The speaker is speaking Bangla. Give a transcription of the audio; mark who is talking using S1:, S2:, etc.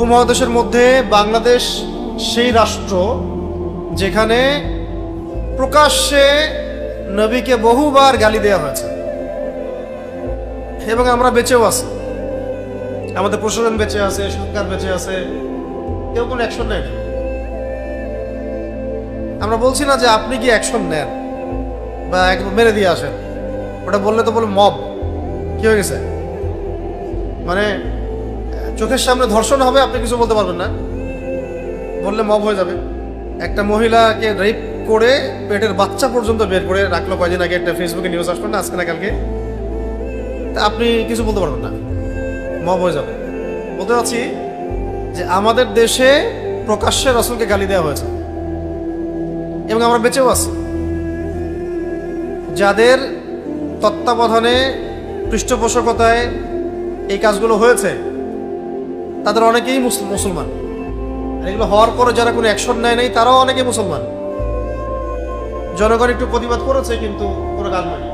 S1: উপমহাদেশের মধ্যে বাংলাদেশ সেই রাষ্ট্র যেখানে প্রকাশ্যে নবীকে বহুবার গালি দেওয়া হয়েছে এবং আমরা বেঁচেও আছি। আমাদের প্রশাসন বেঁচে আছে, সরকার বেঁচে আছে, কেউ কোনো অ্যাকশন নেয় না। আমরা বলছি না যে আপনি কি অ্যাকশন নেন বা একদম মেরে দিয়ে আসেন, ওটা বললে তো বলে মব কি হয়ে গেছে, মানে চোখের সামনে ধর্ষণ হবে, আপনি কিছু বলতে পারবেন না, বললে মব হয়ে যাবে। একটা মহিলাকে রেপ করে পেটের বাচ্চা পর্যন্ত বের করে রাখলো কয়দিন আগে, একটা ফেসবুকে নিউজ আসলো না আজকে না কালকে, তা আপনি কিছু বলতে পারবেন না, মব হয়ে যাবে। বলতে চাচ্ছি যে আমাদের দেশে প্রকাশ্যে রাসূলকে গালি দেওয়া হয়েছে এবং আমরা বেঁচেও আছি। যাদের তত্ত্বাবধানে পৃষ্ঠপোষকতায় এই কাজগুলো হয়েছে তাদের অনেকেই মুসলমান, আর এগুলো হওয়ার পরে যারা কোনো অ্যাকশন নেয় নাই তারাও অনেকেই মুসলমান। জনগণ একটু প্রতিবাদ করেছে কিন্তু কোনো কাজ হয়নি।